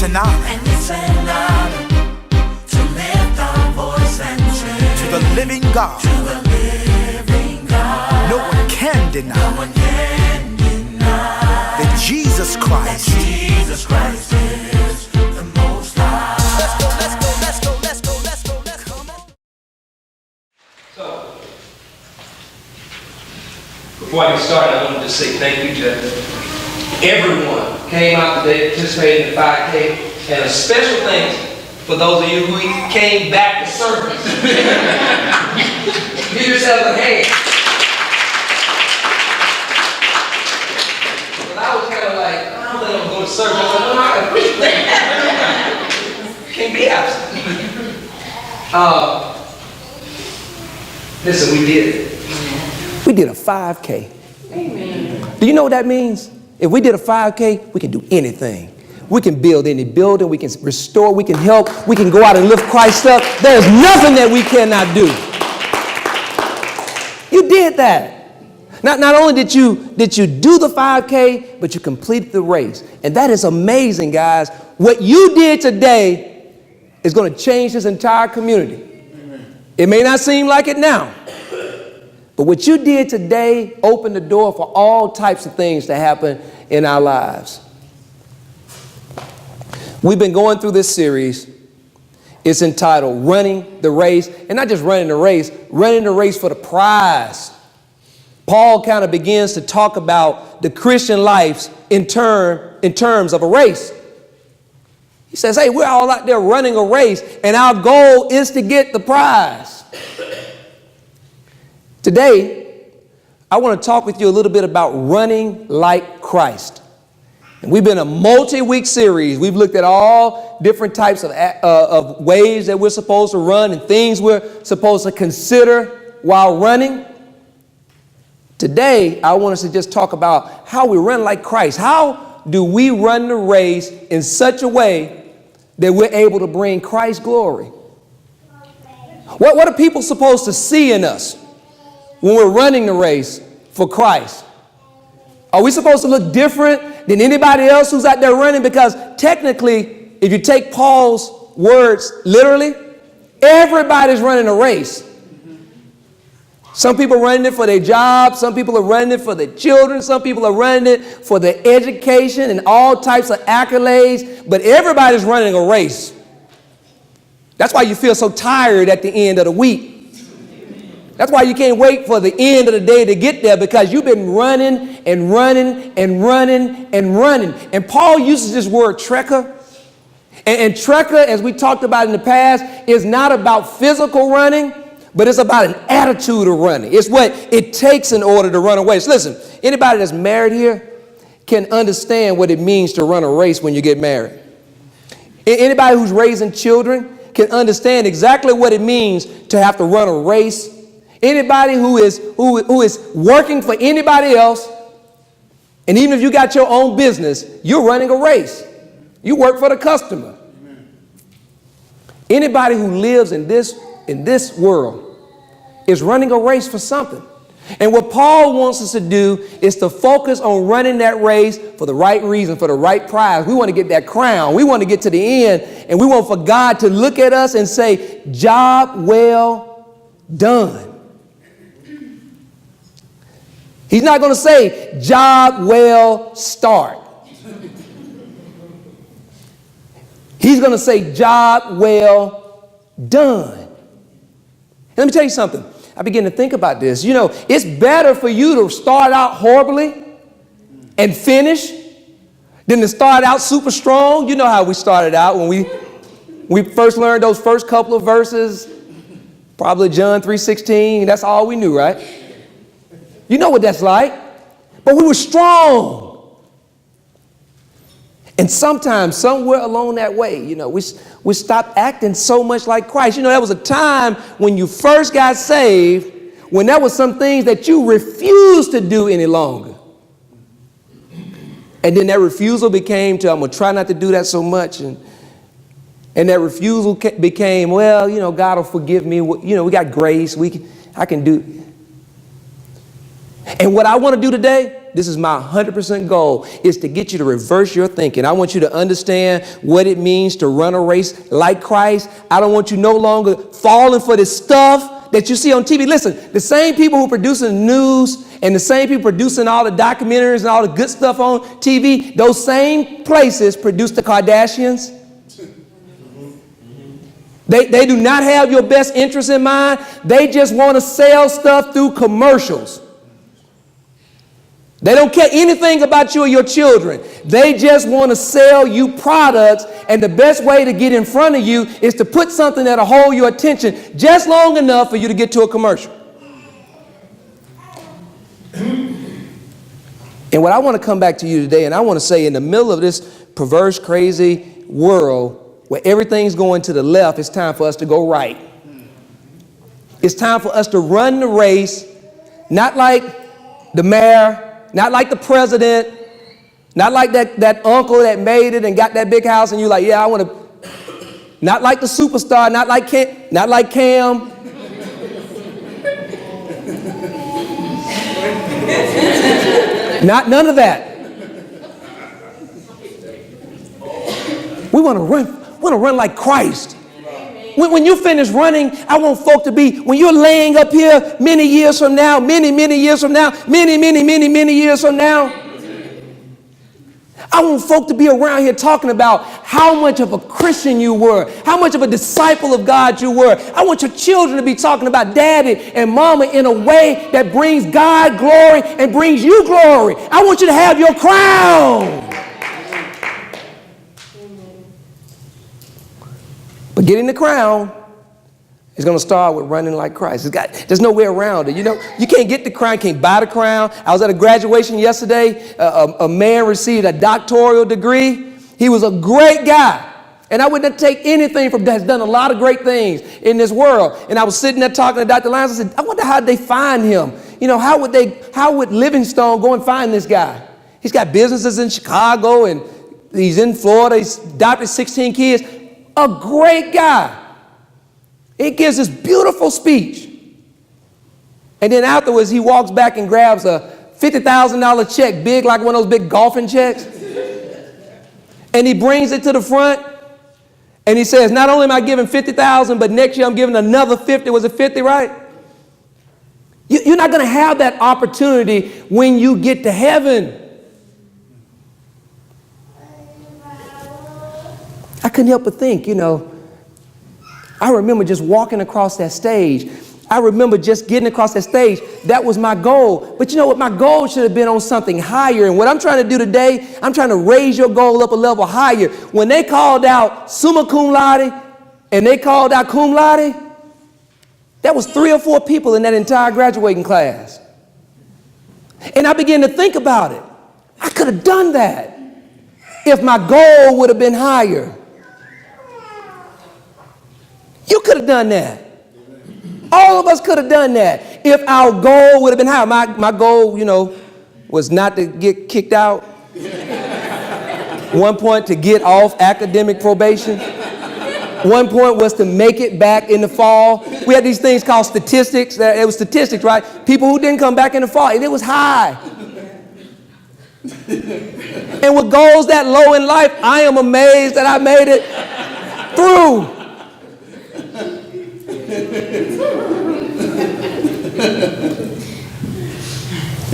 an honor. And it's an honor to lift our voice and sing To the living God. to the living God. No one can deny No one can deny that Jesus Christ. Jesus Christ is the Most High. Let's go, let's go, let's go, let's go, let's go, let's go. So, before I get started, I wanted to say thank you to everyone who came out today, participated in the 5K, and a special thanks for those of you who came back to service. Give yourselves a hand. But I was kind of like, I don't think I'm going to go to service. I said, no, I can preach that. Can't be absent. Listen, we did it. We did a 5K. Amen. Do you know what that means? If we did a 5K, we can do anything. We can build any building, we can restore, we can help, we can go out and lift Christ up. There's nothing that we cannot do. You did that. Not only did you do the 5K, but you completed the race. And that is amazing, guys. What you did today is going to change this entire community. It may not seem like it now, but what you did today opened the door for all types of things to happen in our lives. We've been going through this series. It's entitled Running the Race, and not just running the race for the prize. Paul kind of begins to talk about the Christian life in terms of a race. He says, hey, we're all out there running a race, and our goal is to get the prize. Today, I want to talk with you a little bit about running like Christ. And we've been a multi-week series. We've looked at all different types of ways that we're supposed to run and things we're supposed to consider while running. Today, I want us to just talk about how we run like Christ. How do we run the race in such a way that we're able to bring Christ glory? What are people supposed to see in us when we're running the race for Christ? Are we supposed to look different than anybody else who's out there running? Because technically, if you take Paul's words literally, everybody's running a race. Some people are running it for their job. Some people are running it for their children. Some people are running it for their education and all types of accolades. But everybody's running a race. That's why you feel so tired at the end of the week. That's why you can't wait for the end of the day to get there, because you've been running and running and running and running. And Paul uses this word trekker. And trekker, as we talked about in the past, is not about physical running, but it's about an attitude of running. It's what it takes in order to run a race. Listen, anybody that's married here can understand what it means to run a race when you get married. Anybody who's raising children can understand exactly what it means to have to run a race. Anybody who is working for anybody else, and even if you got your own business, you're running a race. You work for the customer. Anybody who lives in this world is running a race for something. And what Paul wants us to do is to focus on running that race for the right reason, for the right prize. We want to get that crown. We want to get to the end, and we want for God to look at us and say, job well done. He's not going to say, job well start. He's going to say, job well done. Let me tell you something. I began to think about this. You know, it's better for you to start out horribly and finish than to start out super strong. You know how we started out when we first learned those first couple of verses, probably John 3:16. That's all we knew, right? You know what that's like. But we were strong. And sometimes, somewhere along that way, you know, we stopped acting so much like Christ. You know, there was a time when you first got saved when there were some things that you refused to do any longer. And then that refusal became to, I'm going to try not to do that so much. And that refusal became, well, you know, God will forgive me. You know, we got grace. I can do. And what I want to do today this is my 100% goal, is to get you to reverse your thinking. I want you to understand what it means to run a race like Christ. I don't want you no longer falling for this stuff that you see on TV. Listen, the same people who are producing the news and the same people producing all the documentaries and all the good stuff on TV, those same places produce the Kardashians. They do not have your best interest in mind. They just want to sell stuff through commercials. They don't care anything about you or your children. They just want to sell you products, and the best way to get in front of you is to put something that'll hold your attention just long enough for you to get to a commercial. And what I want to come back to you today, and I want to say, in the middle of this perverse, crazy world where everything's going to the left, it's time for us to go right. It's time for us to run the race, not like the mayor, not like the president, not like that uncle that made it and got that big house and you're like, yeah, I want to. Not like the superstar, not like Cam. None of that. We want to run like Christ. When you finish running, I want folk to be, when you're laying up here many years from now, many years from now, many years from now, I want folk to be around here talking about how much of a Christian you were, how much of a disciple of God you were. I want your children to be talking about daddy and mama in a way that brings God glory and brings you glory. I want you to have your crown. But getting the crown is going to start with running like Christ. There's no way around it. You know, you can't get the crown, can't buy the crown. I was at a graduation yesterday. A man received a doctoral degree. He was a great guy. And I wouldn't take anything from that. Has done a lot of great things in this world. And I was sitting there talking to Dr. Lyons. I said, I wonder how they find him. You know, how would Livingstone go and find this guy? He's got businesses in Chicago and he's in Florida. He's adopted 16 kids. A great guy. He gives this beautiful speech. And then afterwards, he walks back and grabs a $50,000 check, big like one of those big golfing checks. And he brings it to the front. And he says, not only am I giving $50,000, but next year I'm giving another 50. Was it 50, right? You're not going to have that opportunity when you get to heaven. I couldn't help but think, you know, I remember just walking across that stage. I remember just getting across that stage. That was my goal. But you know what? My goal should have been on something higher. And what I'm trying to do today, I'm trying to raise your goal up a level higher. When they called out summa cum laude and they called out cum laude, that was 3 or 4 people in that entire graduating class. And I began to think about it. I could have done that if my goal would have been higher. You could have done that. All of us could have done that if our goal would have been higher. My goal, you know, was not to get kicked out. One point to get off academic probation. One point was to make it back in the fall. We had these things called statistics. It was statistics, right? People who didn't come back in the fall, and it was high. And with goals that low in life, I am amazed that I made it through.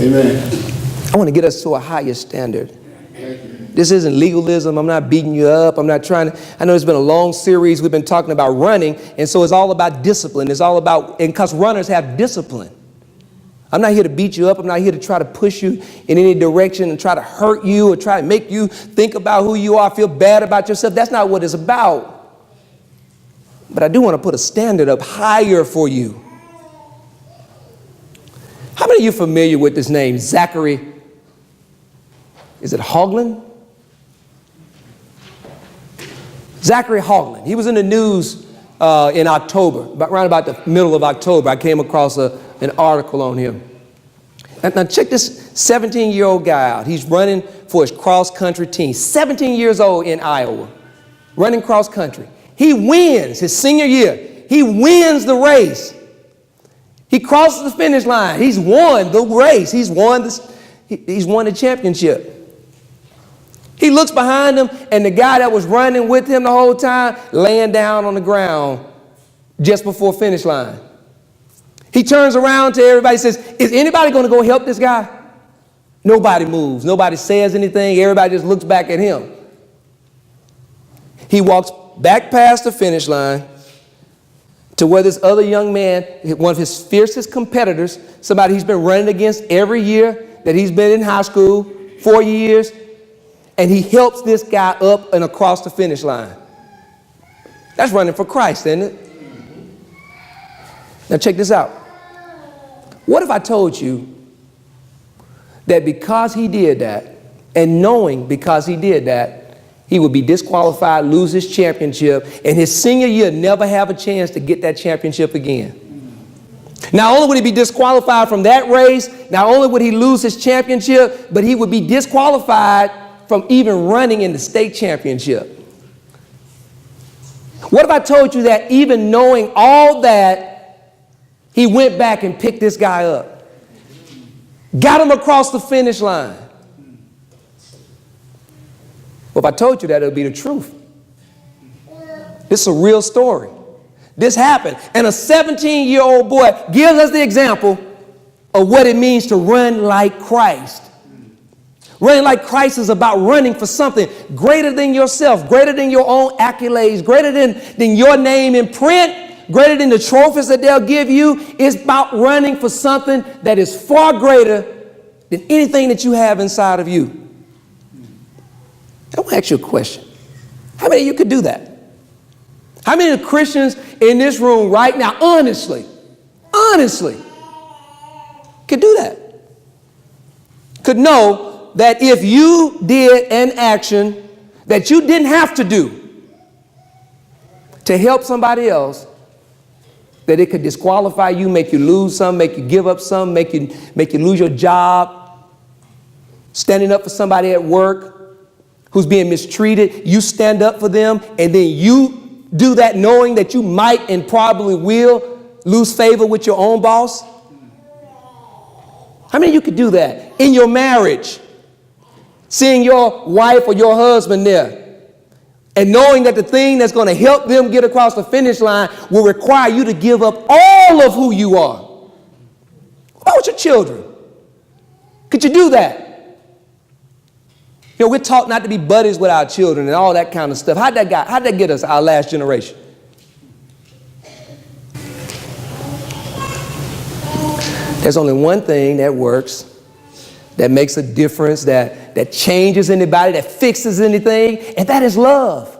Amen. I want to get us to a higher standard. This isn't legalism. I'm not beating you up. I'm not trying to. I know it's been a long series. We've been talking about running. And so it's all about discipline. It's all about, and because runners have discipline. I'm not here to beat you up. I'm not here to try to push you in any direction and try to hurt you or try to make you think about who you are, feel bad about yourself. That's not what it's about. But I do want to put a standard up higher for you. How many of you are familiar with this name, Zachary? Is it Hoagland? Zachary Hoagland. He was in the news in October, around about the middle of October. I came across an article on him. Now check this 17-year-old guy out. He's running for his cross-country team. 17 years old in Iowa, running cross-country. He wins his senior year. He wins the race. He crosses the finish line. He's won the race. He's won this. he's won the championship. He looks behind him, and the guy that was running with him the whole time, laying down on the ground just before finish line. He turns around to everybody and says, is anybody going to go help this guy? Nobody moves. Nobody says anything. Everybody just looks back at him. He walks back past the finish line to where this other young man, one of his fiercest competitors, somebody he's been running against every year that he's been in high school, 4 years, and he helps this guy up and across the finish line. That's running for Christ, isn't it? Now check this out. What if I told you that because he did that, and knowing because he did that, he would be disqualified, lose his championship, and his senior year never have a chance to get that championship again? Not only would he be disqualified from that race, not only would he lose his championship, but he would be disqualified from even running in the state championship. What if I told you that even knowing all that, he went back and picked this guy up, got him across the finish line? Well, if I told you that, it would be the truth. This is a real story. This happened. And a 17-year-old boy gives us the example of what it means to run like Christ. Running like Christ is about running for something greater than yourself, greater than your own accolades, greater than your name in print, greater than the trophies that they'll give you. It's about running for something that is far greater than anything that you have inside of you. I want to ask you a question. How many of you could do that? How many of the Christians in this room right now, honestly, could do that? Could know that if you did an action that you didn't have to do to help somebody else, that it could disqualify you, make you lose some, make you give up some, make you lose your job, standing up for somebody at work who's being mistreated, you stand up for them, and then you do that knowing that you might and probably will lose favor with your own boss? How many of you could do that in your marriage? Seeing your wife or your husband there and knowing that the thing that's going to help them get across the finish line will require you to give up all of who you are. What about your children? Could you do that? You know, we're taught not to be buddies with our children and all that kind of stuff. How'd that get us, our last generation? There's only one thing that works, that makes a difference, that changes anybody, that fixes anything, and that is love.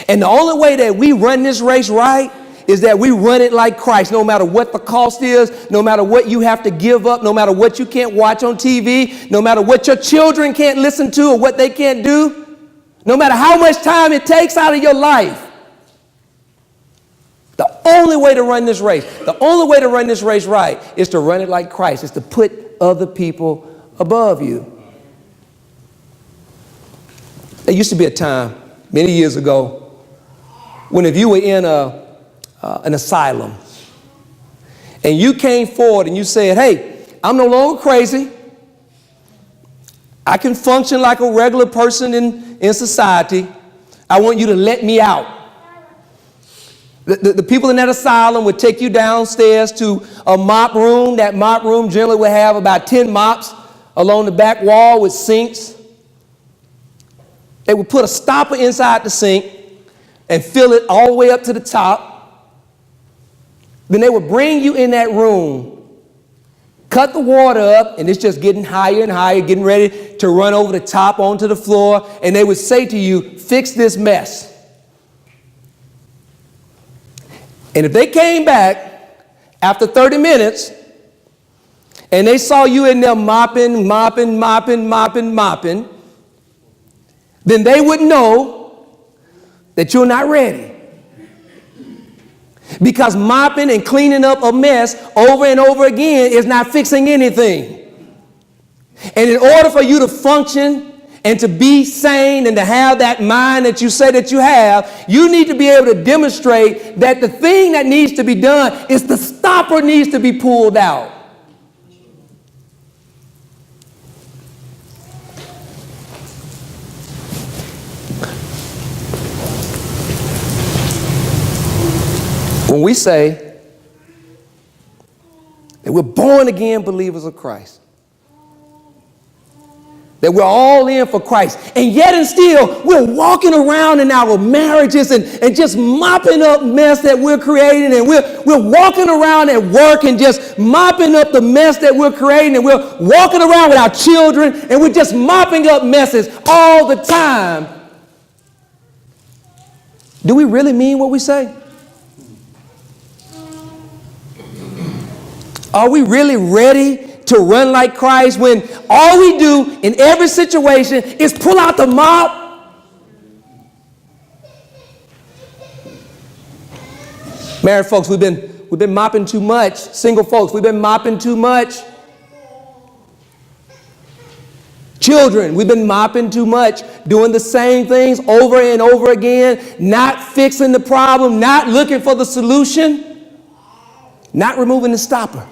And the only way that we run this race right is that we run it like Christ, no matter what the cost is, no matter what you have to give up, no matter what you can't watch on TV, no matter what your children can't listen to or what they can't do, no matter how much time it takes out of your life. The only way to run this race right is to run it like Christ, is to put other people above you. There used to be a time many years ago when if you were in an asylum and you came forward and you said, hey, I'm no longer crazy. I can function like a regular person in society. I want you to let me out. The people in that asylum would take you downstairs to a mop room. That mop room generally would have about 10 mops along the back wall with sinks. They would put a stopper inside the sink and fill it all the way up to the top. Then they would bring you in that room, cut the water up, and it's just getting higher and higher, getting ready to run over the top onto the floor. And they would say to you, fix this mess. And if they came back after 30 minutes and they saw you in there mopping, then they would know that you're not ready. Because mopping and cleaning up a mess over and over again is not fixing anything. And in order for you to function and to be sane and to have that mind that you say that you have, you need to be able to demonstrate that the thing that needs to be done is the stopper needs to be pulled out. when we say that we're born again believers of Christ, that we're all in for Christ, and yet and still we're walking around in our marriages and just mopping up mess that we're creating, and we're walking around at work and just mopping up the mess that we're creating, and we're walking around with our children and we're just mopping up messes all the time. Do we really mean what we say? Are we really ready to run like Christ when all we do in every situation is pull out the mop? Married folks, we've been mopping too much. Single folks, we've been mopping too much. Children, we've been mopping too much, doing the same things over and over again, not fixing the problem, not looking for the solution, not removing the stopper.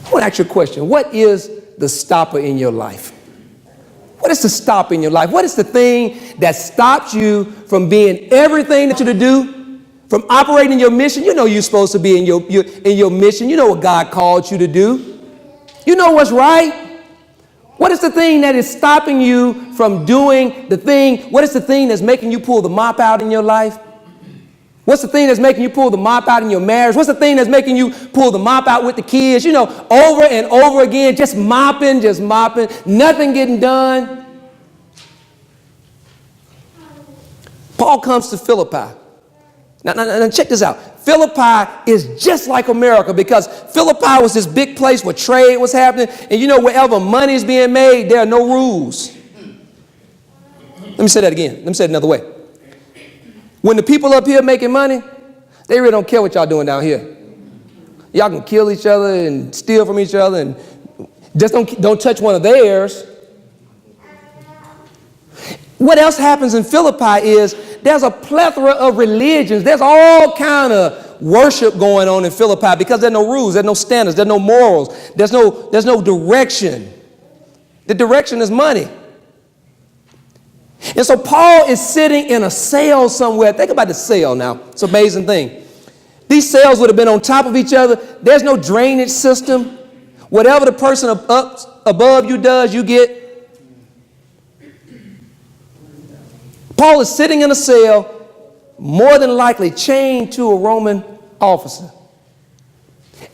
I want to ask you a question. What is the stopper in your life? What is the stopper in your life? What is the thing that stops you from being everything that you're to do, from operating your mission? You know you're supposed to be in your mission. You know what God called you to do. You know what's right. What is the thing that is stopping you from doing the thing? What is the thing that's making you pull the mop out in your life? What's the thing that's making you pull the mop out in your marriage? What's the thing that's making you pull the mop out with the kids? You know, over and over again, just mopping, nothing getting done. Paul comes to Philippi. Now check this out. Philippi is just like America, because Philippi was this big place where trade was happening. And you know, wherever money is being made, there are no rules. Let me say that again. Let me say it another way. When the people up here making money, they really don't care what y'all doing down here. Y'all can kill each other and steal from each other and just don't touch one of theirs. What else happens in Philippi is there's a plethora of religions. There's all kind of worship going on in Philippi because there are no rules, there's no standards, there's no morals, there's no direction. The direction is money. And so Paul is sitting in a cell somewhere. Think about the cell now. It's an amazing thing. These cells would have been on top of each other. There's no drainage system. Whatever the person up above you does, you get. Paul is sitting in a cell, more than likely chained to a Roman officer.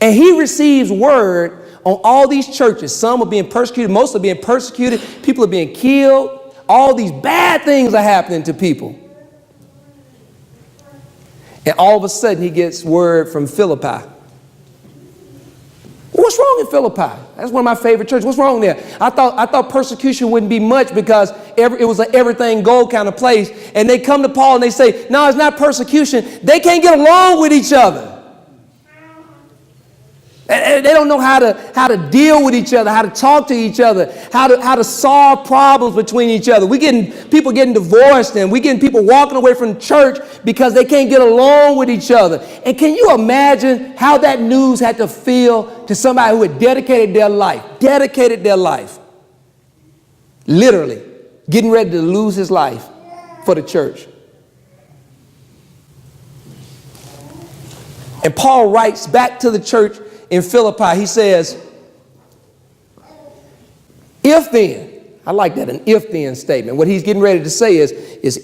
And he receives word on all these churches. Some are being persecuted. Most are being persecuted. People are being killed. All these bad things are happening to people. And all of a sudden he gets word from Philippi. What's wrong in Philippi? That's one of my favorite churches. What's wrong there? I thought persecution wouldn't be much because it was an everything gold kind of place. And they come to Paul and they say, no, it's not persecution. They can't get along with each other. They don't know how to deal with each other, how to talk to each other, how to solve problems between each other. We getting people getting divorced, and we getting people walking away from church because they can't get along with each other. And can you imagine how that news had to feel to somebody who had dedicated their life, literally getting ready to lose his life for the church? And Paul writes back to the church in Philippi. He says, if then, I like that, an if then statement. What he's getting ready to say is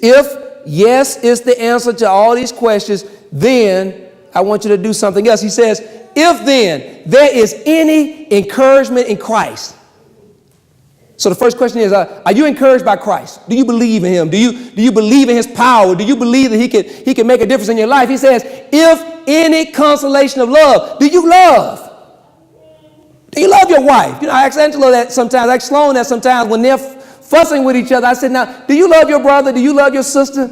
if yes is the answer to all these questions, then I want you to do something else. He says, if then there is any encouragement in Christ. So the first question is, are you encouraged by Christ? Do you believe in him? Do you believe in his power? Do you believe that he can make a difference in your life? He says, if any consolation of love. Do you love? Do you love your wife? You know, I ask Angela that sometimes. I ask Sloan that sometimes when they're fussing with each other. I said, now, do you love your brother? Do you love your sister?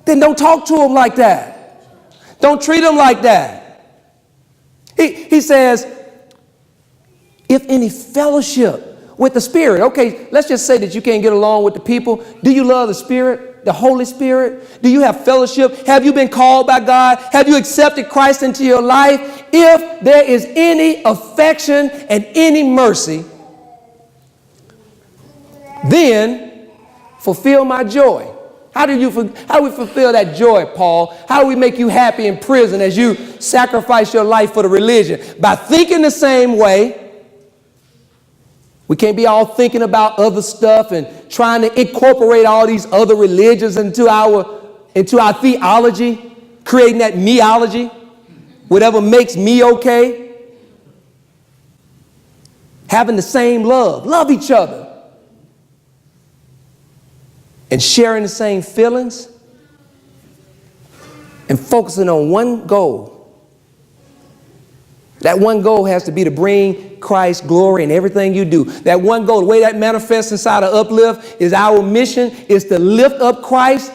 Then don't talk to them like that. Don't treat them like that. He says, if any fellowship with the Spirit. Okay, let's just say that you can't get along with the people. Do you love the Spirit, the Holy Spirit? Do you have fellowship? Have you been called by God? Have you accepted Christ into your life? If there is any affection and any mercy, then fulfill my joy. How do we fulfill that joy, Paul? How do we make you happy in prison as you sacrifice your life for the religion? By thinking the same way. We can't be all thinking about other stuff and trying to incorporate all these other religions into our theology, creating that meology, whatever makes me okay. Having the same love each other, and sharing the same feelings, and focusing on one goal. That one goal has to be to bring Christ glory in everything you do. That one goal, the way that manifests inside of Uplift, is our mission is to lift up Christ.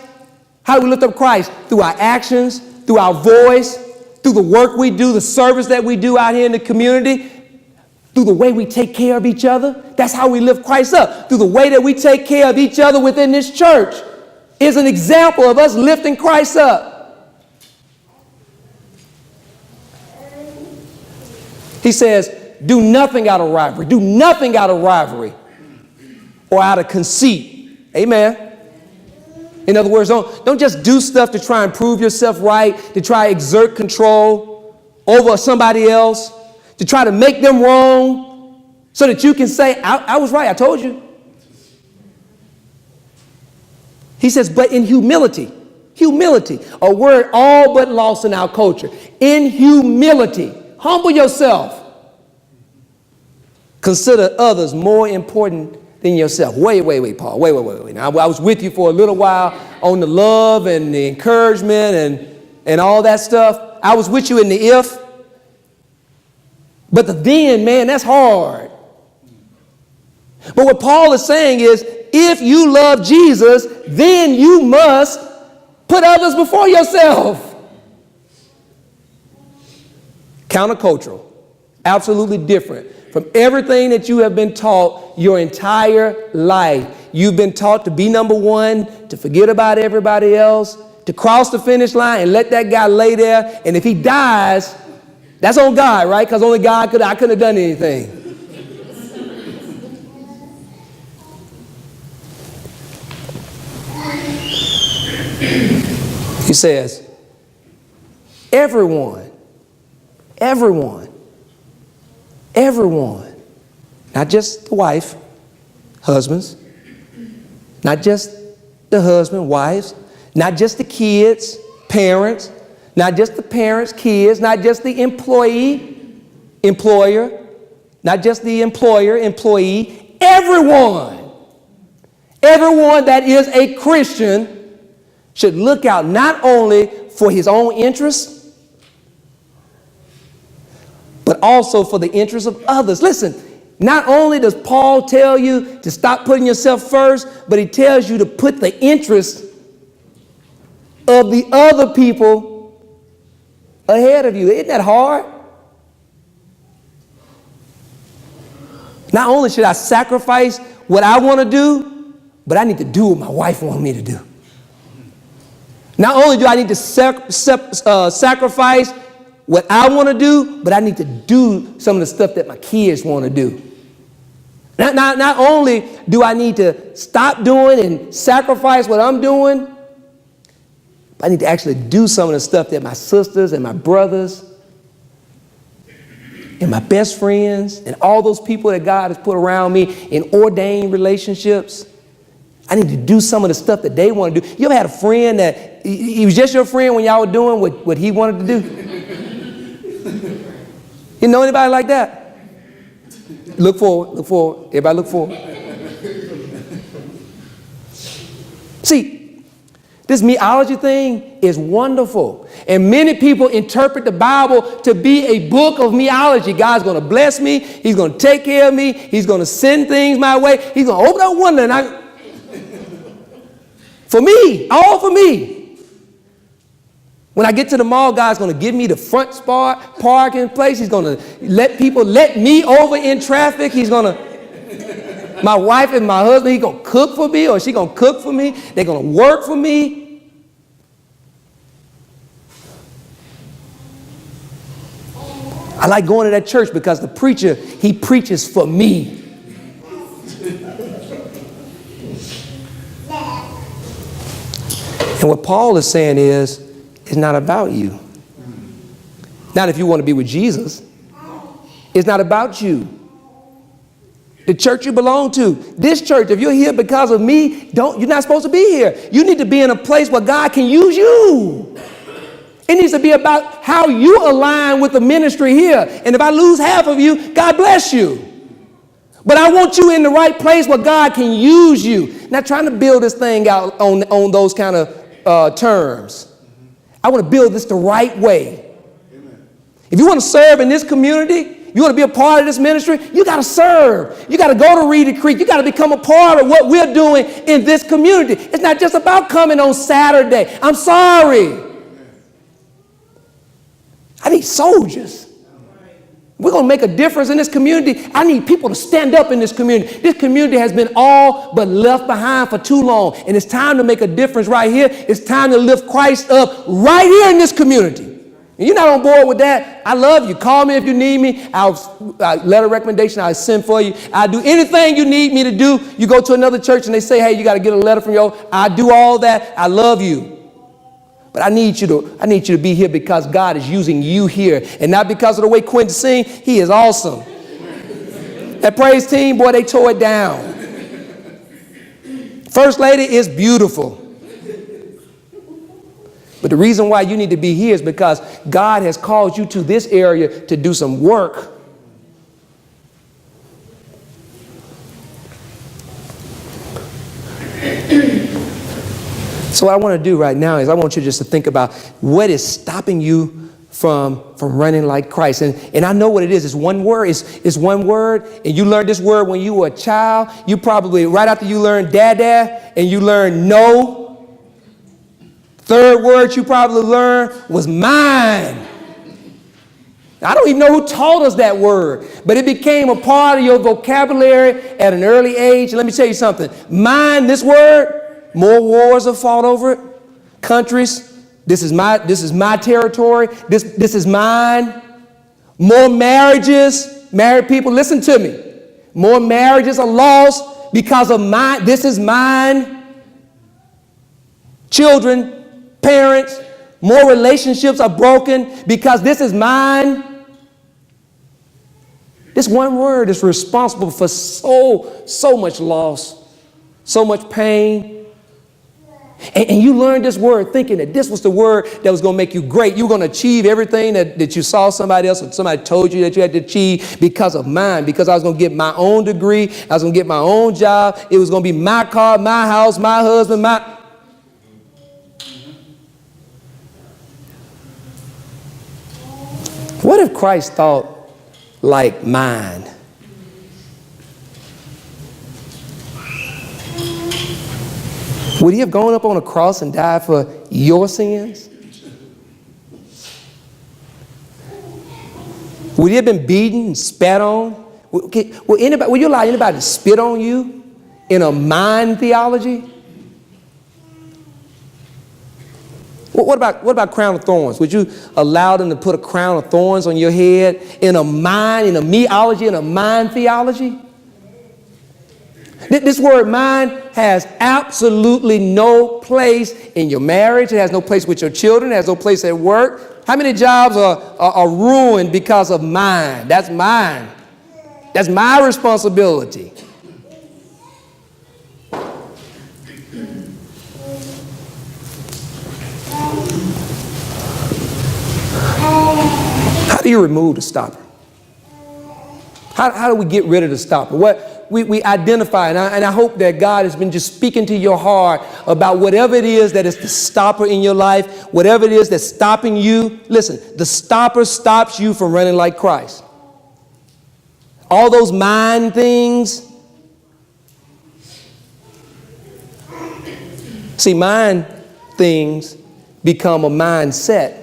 How do we lift up Christ? Through our actions, through our voice, through the work we do, the service that we do out here in the community, through the way we take care of each other. That's how we lift Christ up. Through the way that we take care of each other within this church is an example of us lifting Christ up. He says, do nothing out of rivalry. Do nothing out of rivalry or out of conceit. Amen. In other words, don't just do stuff to try and prove yourself right, to try to exert control over somebody else, to try to make them wrong so that you can say, I was right, I told you. He says, but in humility, a word all but lost in our culture. In humility, humble yourself. Consider others more important than yourself. Wait, Paul. Wait. Now, I was with you for a little while on the love and the encouragement and all that stuff. I was with you in the if. But the then, man, that's hard. But what Paul is saying is, if you love Jesus, then you must put others before yourself. Countercultural. Absolutely different from everything that you have been taught your entire life. You've been taught to be number one, to forget about everybody else, to cross the finish line and let that guy lay there. And if he dies, that's on God, right? Because only God I couldn't have done anything. He says, everyone, not just the wife, husbands, not just the husband, wives, not just the kids, parents, not just the parents, kids, not just the employee, employer, not just the employer, employee, everyone that is a Christian should look out not only for his own interests, but also for the interests of others. Listen, not only does Paul tell you to stop putting yourself first, but he tells you to put the interests of the other people ahead of you. Isn't that hard? Not only should I sacrifice what I want to do, but I need to do what my wife wants me to do. Not only do I need to sacrifice what I want to do, but I need to do some of the stuff that my kids want to do. Not only do I need to stop doing and sacrifice what I'm doing, but I need to actually do some of the stuff that my sisters and my brothers and my best friends and all those people that God has put around me in ordained relationships, I need to do some of the stuff that they want to do. You ever had a friend that he was just your friend when y'all were doing what he wanted to do? You know anybody like that? Look forward. Everybody look forward. See, this meology thing is wonderful. And many people interpret the Bible to be a book of meology. God's going to bless me. He's going to take care of me. He's going to send things my way. He's going to open up one and for me, all for me. When I get to the mall, God's going to give me the front spot, parking place. He's going to let me over in traffic. He's going to, my wife and my husband, he's going to cook for me or she's going to cook for me. They're going to work for me. I like going to that church because the preacher, he preaches for me. And what Paul is saying is, it's not about you. Not if you want to be with Jesus. It's not about you. The church you belong to, this church, if you're here because of me, you're not supposed to be here. You need to be in a place where God can use you. It needs to be about how you align with the ministry here. And if I lose half of you, God bless you. But I want you in the right place where God can use you. Not trying to build this thing out on those kind of terms. I want to build this the right way. Amen. If you want to serve in this community, you want to be a part of this ministry, you got to serve. You got to go to Reedy Creek. You got to become a part of what we're doing in this community. It's not just about coming on Saturday. I'm sorry. I need soldiers. We're going to make a difference in this community. I need people to stand up in this community. This community has been all but left behind for too long. And it's time to make a difference right here. It's time to lift Christ up right here in this community. And you're not on board with that, I love you. Call me if you need me. I'll letter recommendation. I'll send for you. I'll do anything you need me to do. You go to another church and they say, hey, you got to get a letter from I'll do all that. I love you. But I need you to be here because God is using you here. And not because of the way Quentin sings. He is awesome. That praise team, boy, they tore it down. First lady is beautiful. But the reason why you need to be here is because God has called you to this area to do some work. So what I want to do right now is I want you just to think about what is stopping you from running like Christ. And I know what it is. It's one word. It's one word. And you learned this word when you were a child. You probably, right after you learned dada and you learned no. Third word you probably learned was mine. I don't even know who taught us that word, but it became a part of your vocabulary at an early age. And let me tell you something. Mine, this word, more wars are fought over it. Countries, this is my territory. This is mine. More marriages, married people, listen to me. More marriages are lost because of mine. This is mine. Children, parents, more relationships are broken because this is mine. This one word is responsible for so much loss, so much pain. And you learned this word thinking that this was the word that was going to make you great. You were going to achieve everything that you saw somebody else or somebody told you that you had to achieve because of mine, because I was going to get my own degree. I was going to get my own job. It was going to be my car, my house, my husband, my... What if Christ thought like mine? Would he have gone up on a cross and died for your sins? Would he have been beaten and spat on? Would you allow anybody to spit on you in a mine theology? What about crown of thorns? Would you allow them to put a crown of thorns on your head in a mind, in a meology, in a mind theology? This word mind has absolutely no place in your marriage. It has no place with your children. It has no place at work. How many jobs are ruined because of mine? That's mine. That's my responsibility. How do you remove the stopper? How do we get rid of the stopper? What we identify, and I hope that God has been just speaking to your heart about whatever it is that is the stopper in your life, whatever it is that's stopping you. Listen, the stopper stops you from running like Christ. All those mind things. See, mind things become a mindset.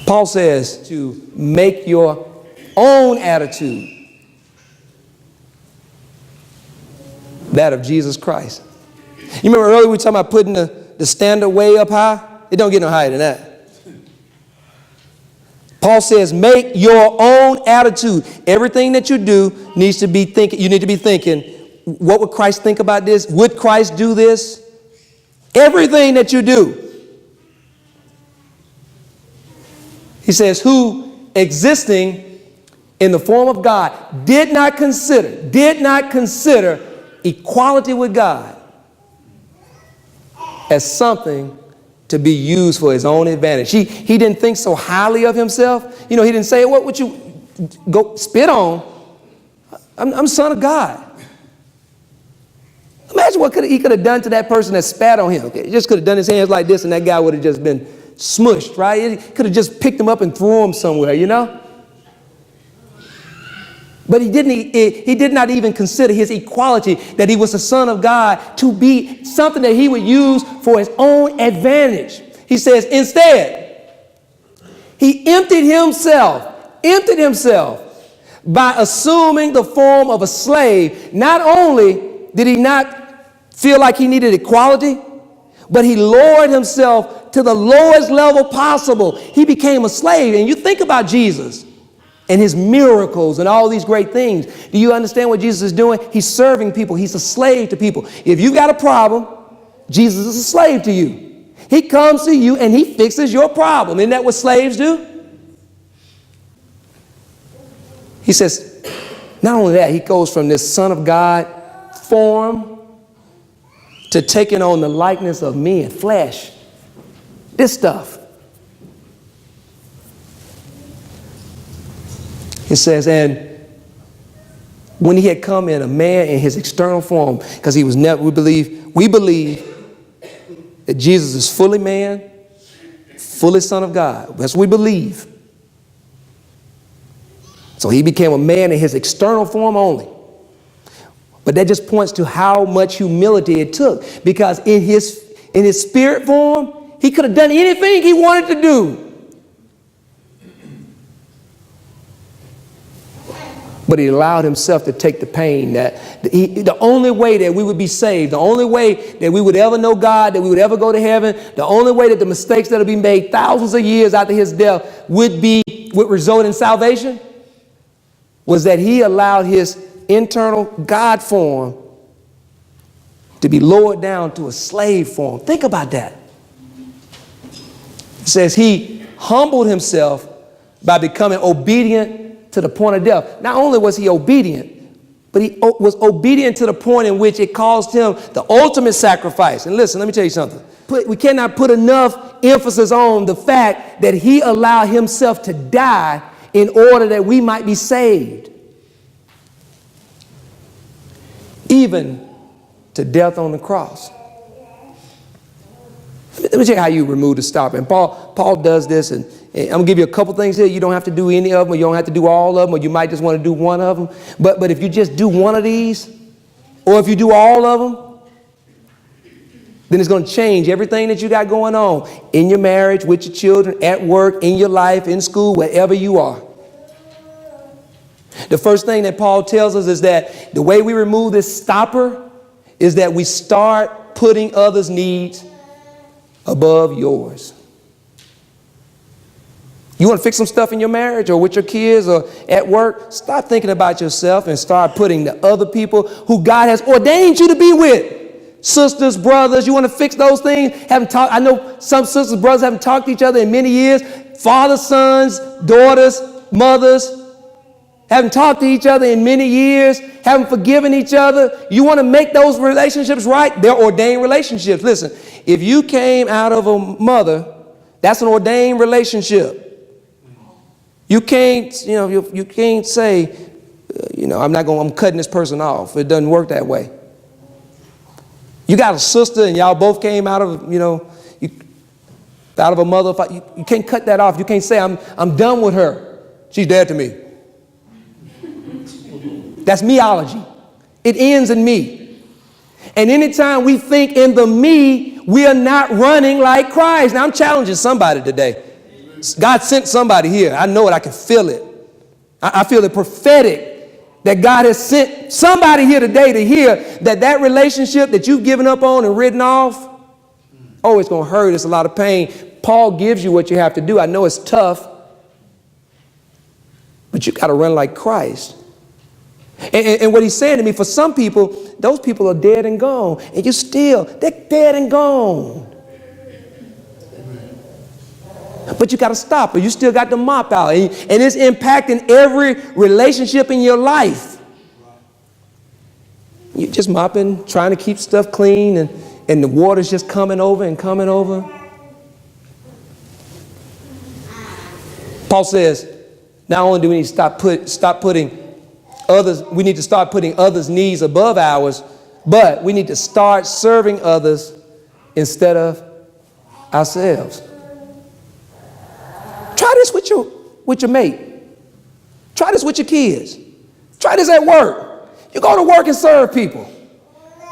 Paul says to make your own attitude that of Jesus Christ. You remember earlier we were talking about putting the standard way up high? It don't get no higher than that. Paul says make your own attitude. Everything that you do needs to be thinking, you need to be thinking, what would Christ think about this? Would Christ do this? Everything that you do. He says, who existing in the form of God did not consider equality with God as something to be used for his own advantage. He didn't think so highly of himself. He didn't say, what would you go spit on? I'm son of God. Imagine what he could have done to that person that spat on him. Okay? He just could have done his hands like this and that guy would have just been smushed, right? He could have just picked him up and threw him somewhere, But he did not even consider his equality, that he was the Son of God, to be something that he would use for his own advantage. He says, instead, he emptied himself by assuming the form of a slave. Not only did he not feel like he needed equality, but he lowered himself to the lowest level possible. He became a slave. And you think about Jesus and his miracles and all these great things. Do you understand what Jesus is doing? He's serving people. He's a slave to people. If you've got a problem, Jesus is a slave to you. He comes to you and he fixes your problem. Isn't that what slaves do? He says, not only that, he goes from this Son of God form to taking on the likeness of men, flesh. This stuff. It says, and when he had come in a man in his external form, because he was never, we believe that Jesus is fully man, fully Son of God. That's what we believe. So he became a man in his external form only. But that just points to how much humility it took, because in his spirit form, he could have done anything he wanted to do. But he allowed himself to take the pain. The only way that we would be saved, the only way that we would ever know God, that we would ever go to heaven, the only way that the mistakes that will be made thousands of years after his death would result in salvation, was that he allowed his internal God form to be lowered down to a slave form. Think about that. It says he humbled himself by becoming obedient to the point of death. Not only was he obedient, but he was obedient to the point in which it caused him the ultimate sacrifice. And listen, let me tell you something. We cannot put enough emphasis on the fact that he allowed himself to die in order that we might be saved. Even to death on the cross. Let me tell you how you remove the stopper. And Paul does this, and I'm going to give you a couple things here. You don't have to do any of them, or you don't have to do all of them, or you might just want to do one of them. But if you just do one of these, or if you do all of them, then it's going to change everything that you got going on in your marriage, with your children, at work, in your life, in school, wherever you are. The first thing that Paul tells us is that the way we remove this stopper is that we start putting others' needs above yours. You want to fix some stuff in your marriage or with your kids or at work? Stop thinking about yourself and start putting the other people who God has ordained you to be with. Sisters, brothers, you want to fix those things? I know some sisters, brothers haven't talked to each other in many years. Fathers, sons, daughters, mothers, haven't talked to each other in many years, haven't forgiven each other. You want to make those relationships right? They're ordained relationships. Listen, if you came out of a mother, that's an ordained relationship. You can't, you can't say, I'm cutting this person off. It doesn't work that way. You got a sister and y'all both came out of, out of a mother. You can't cut that off. You can't say, I'm done with her. She's dead to me. That's meology. It ends in me. And anytime we think in the me, we are not running like Christ. Now I'm challenging somebody today. God sent somebody here. I know it. I can feel it. I feel it prophetic that God has sent somebody here today to hear that relationship that you've given up on and written off, it's going to hurt. It's a lot of pain. Paul gives you what you have to do. I know it's tough, but you got to run like Christ. And what he's saying to me, for some people, those people are dead and gone. And they're dead and gone. But you got to stop it. You still got the mop out. And it's impacting every relationship in your life. You're just mopping, trying to keep stuff clean, and the water's just coming over and coming over. Paul says, not only do we need to start putting others' needs above ours, but we need to start serving others instead of ourselves. Try this with your mate. Try this with your kids. Try this at work. You go to work and serve people.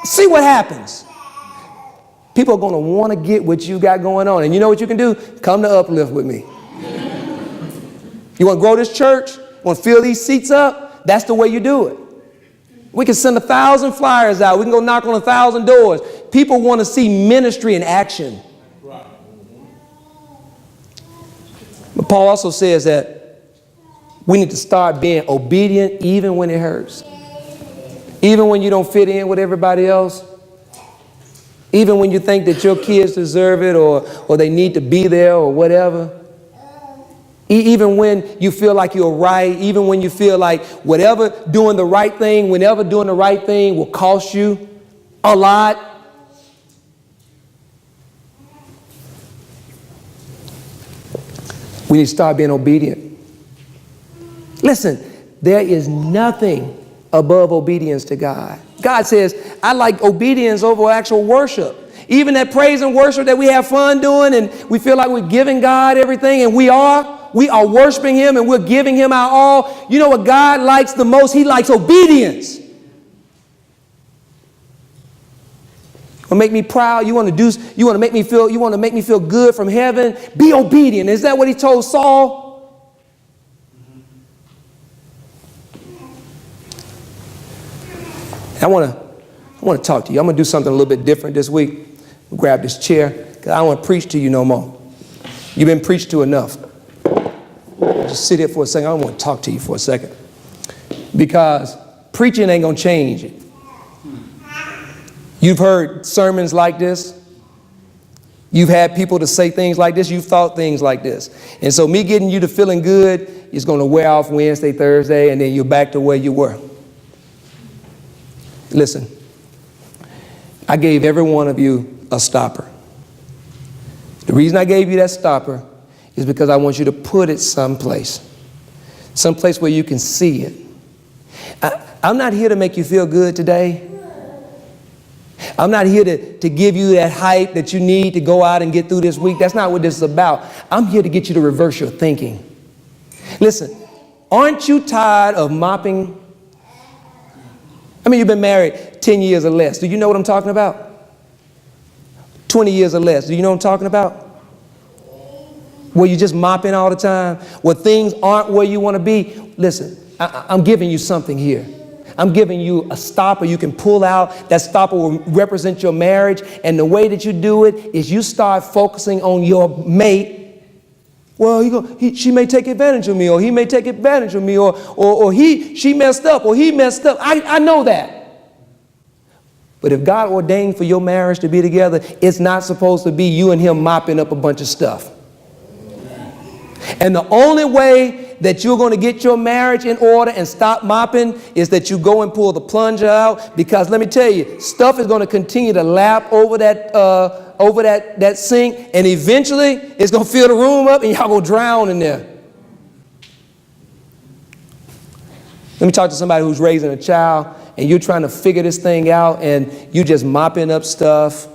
See what happens. People are going to want to get what you got going on. And you know what you can do? Come to Uplift with me. You want to grow this church? Want to fill these seats up? That's the way you do it. We can send 1,000 flyers out. We can go knock on 1,000 doors. People want to see ministry in action. But Paul also says that we need to start being obedient even when it hurts. Even when you don't fit in with everybody else. Even when you think that your kids deserve it or they need to be there or whatever. Even when you feel like you're right. Even when you feel like whenever doing the right thing will cost you a lot. We need to start being obedient. Listen, there is nothing above obedience to God. God says, I like obedience over actual worship. Even that praise and worship that we have fun doing and we feel like we're giving God everything, and we are worshiping him and we're giving him our all. You know what God likes the most? He likes obedience. You want to make me proud? You want to make me feel good from heaven? Be obedient. Is that what he told Saul? I want to talk to you. I'm going to do something a little bit different this week. Grab this chair because I don't want to preach to you no more. You've been preached to enough. Just sit here for a second. I want to talk to you for a second because preaching ain't going to change it. You've heard sermons like this. You've had people to say things like this. You've thought things like this. And so me getting you to feeling good is going to wear off Wednesday, Thursday, and then you're back to where you were. Listen, I gave every one of you a stopper. The reason I gave you that stopper is because I want you to put it someplace where you can see it. I'm not here to make you feel good today. I'm not here to give you that hype that you need to go out and get through this week. That's not what this is about. I'm here to get you to reverse your thinking. Listen, aren't you tired of mopping? I mean, you've been married 10 years or less. Do you know what I'm talking about? 20 years or less. Do you know what I'm talking about? Where you're just mopping all the time, where things aren't where you want to be. Listen, I'm giving you something here. I'm giving you a stopper you can pull out. That stopper will represent your marriage. And the way that you do it is you start focusing on your mate. Well, she may take advantage of me, or he may take advantage of me, or she messed up, or he messed up. I know that. But if God ordained for your marriage to be together, it's not supposed to be you and him mopping up a bunch of stuff. And the only way that you're going to get your marriage in order and stop mopping is that you go and pull the plunger out, because let me tell you, stuff is going to continue to lap over that sink, and eventually it's going to fill the room up and y'all going to drown in there. Let me talk to somebody who's raising a child and you're trying to figure this thing out and you just mopping up stuff.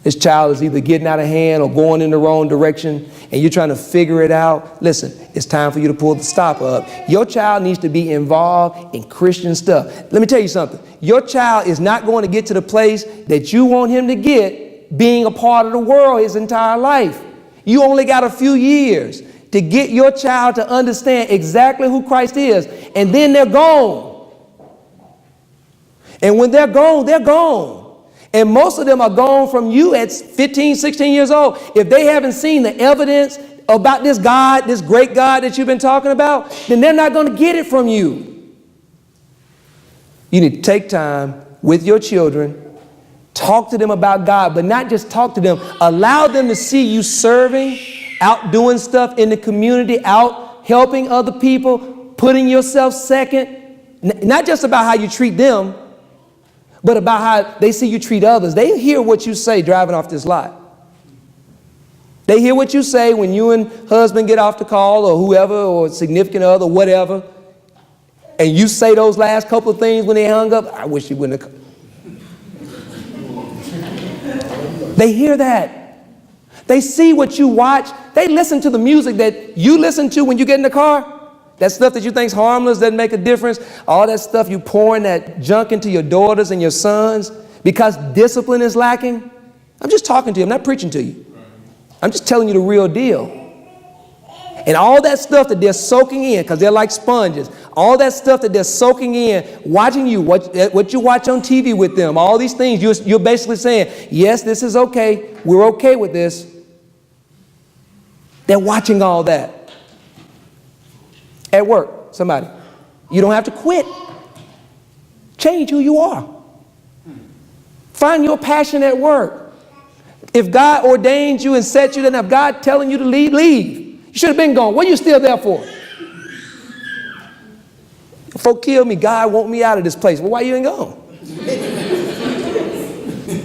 This child is either getting out of hand or going in the wrong direction, and you're trying to figure it out. Listen, it's time for you to pull the stopper up. Your child needs to be involved in Christian stuff. Let me tell you something. Your child is not going to get to the place that you want him to get being a part of the world his entire life. You only got a few years to get your child to understand exactly who Christ is, and then they're gone. And when they're gone, they're gone. And most of them are gone from you at 15, 16 years old. If they haven't seen the evidence about this God, this great God that you've been talking about, then they're not going to get it from you. You need to take time with your children, talk to them about God, but not just talk to them. Allow them to see you serving, out doing stuff in the community, out helping other people, putting yourself second. Not just about how you treat them, but about how they see you treat others. They hear what you say driving off this lot. They hear what you say when you and husband get off the call, or whoever, or significant other, whatever, and you say those last couple of things when they hung up. I wish you wouldn't have. They hear that. They see what you watch. They listen to the music that you listen to when you get in the car. That stuff that you think's harmless, doesn't make a difference. All that stuff you pouring that junk into your daughters and your sons because discipline is lacking. I'm just talking to you. I'm not preaching to you. I'm just telling you the real deal. And all that stuff that they're soaking in, because they're like sponges, all that stuff that they're soaking in, watching you, what you watch on TV with them, all these things, you're basically saying, yes, this is okay. We're okay with this. They're watching all that. At work, somebody, you don't have to quit. Change who you are. Find your passion at work. If God ordained you and set you, then if God telling you to leave, leave. You should have been gone. What are you still there for? If folk kill me, God want me out of this place. Well, why you ain't gone?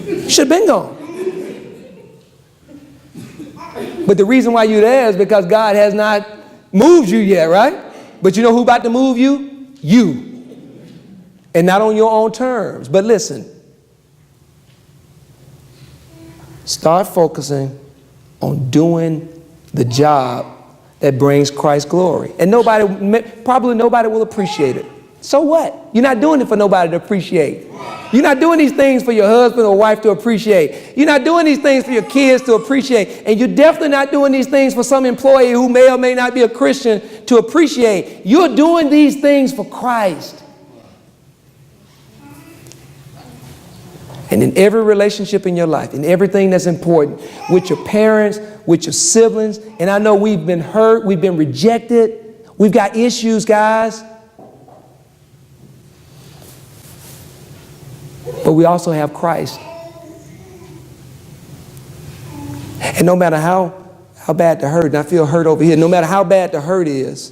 You should have been gone. But the reason why you're there is because God has not moved you yet, right? But you know who about to move you? You. And not on your own terms. But listen. Start focusing on doing the job that brings Christ glory. And probably nobody will appreciate it. So what? You're not doing it for nobody to appreciate. You're not doing these things for your husband or wife to appreciate. You're not doing these things for your kids to appreciate. And you're definitely not doing these things for some employee who may or may not be a Christian to appreciate. You're doing these things for Christ. And in every relationship in your life, in everything that's important, with your parents, with your siblings, and I know we've been hurt, we've been rejected, we've got issues, guys. But we also have Christ. And no matter how bad the hurt, and I feel hurt over here, no matter how bad the hurt is,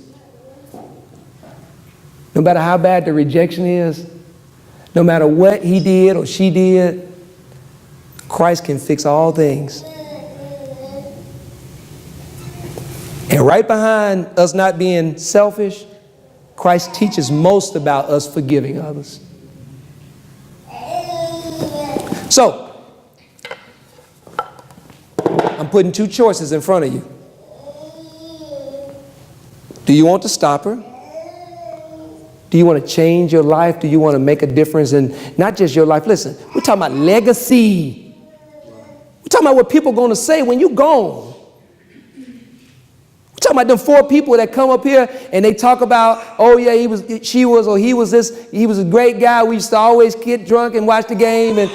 no matter how bad the rejection is, no matter what he did or she did, Christ can fix all things. And right behind us not being selfish, Christ teaches most about us forgiving others. So, I'm putting two choices in front of you. Do you want to stop her? Do you want to change your life? Do you want to make a difference in not just your life? Listen, we're talking about legacy. We're talking about what people are going to say when you're gone. We're talking about them 4 people that come up here and they talk about, oh yeah, he was a great guy. We used to always get drunk and watch the game. And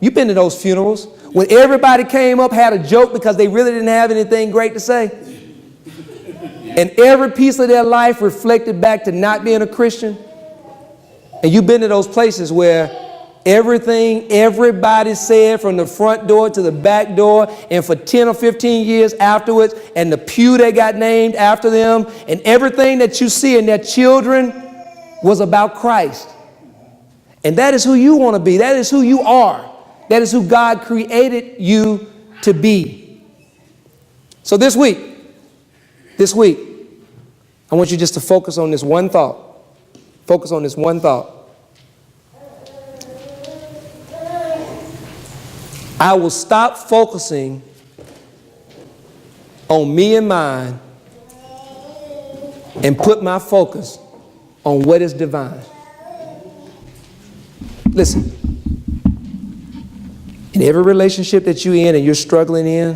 you've been to those funerals when everybody came up, had a joke because they really didn't have anything great to say. And every piece of their life reflected back to not being a Christian. And you've been to those places where everything everybody said from the front door to the back door, and for 10 or 15 years afterwards, and the pew they got named after them, and everything that you see in their children was about Christ. And that is who you want to be. That is who you are. That is who God created you to be. So this week, I want you just to focus on this one thought. Focus on this one thought. I will stop focusing on me and mine and put my focus on what is divine. Listen, in every relationship that you're in and you're struggling in,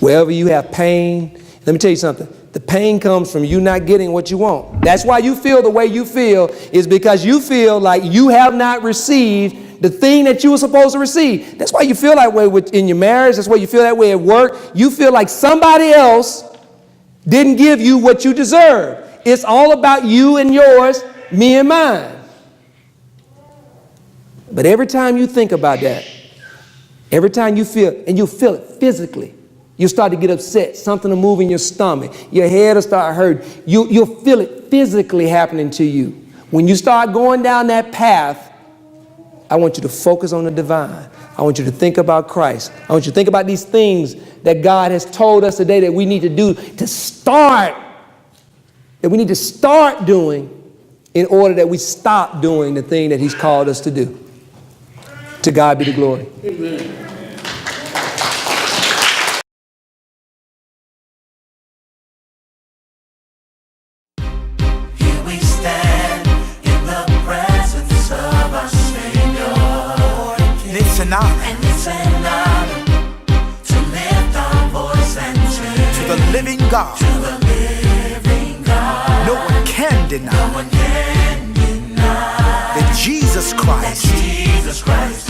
wherever you have pain, let me tell you something. The pain comes from you not getting what you want. That's why you feel the way you feel, is because you feel like you have not received the thing that you were supposed to receive. That's why you feel that way in your marriage. That's why you feel that way at work. You feel like somebody else didn't give you what you deserve. It's all about you and yours, me and mine. But every time you think about that, every time you feel, and you feel it physically, you start to get upset, something will move in your stomach, your head will start hurting, you'll feel it physically happening to you. When you start going down that path, I want you to focus on the divine. I want you to think about Christ. I want you to think about these things that God has told us today that we need to do to start, that we need to start doing in order that we stop doing the thing that he's called us to do. To God be the glory. Amen. Here we stand in the presence of our Savior. It's an honor And it's an honor to lift our voice and sing to the living God. to the living God. No one can No deny one can deny that Jesus Christ Jesus Christ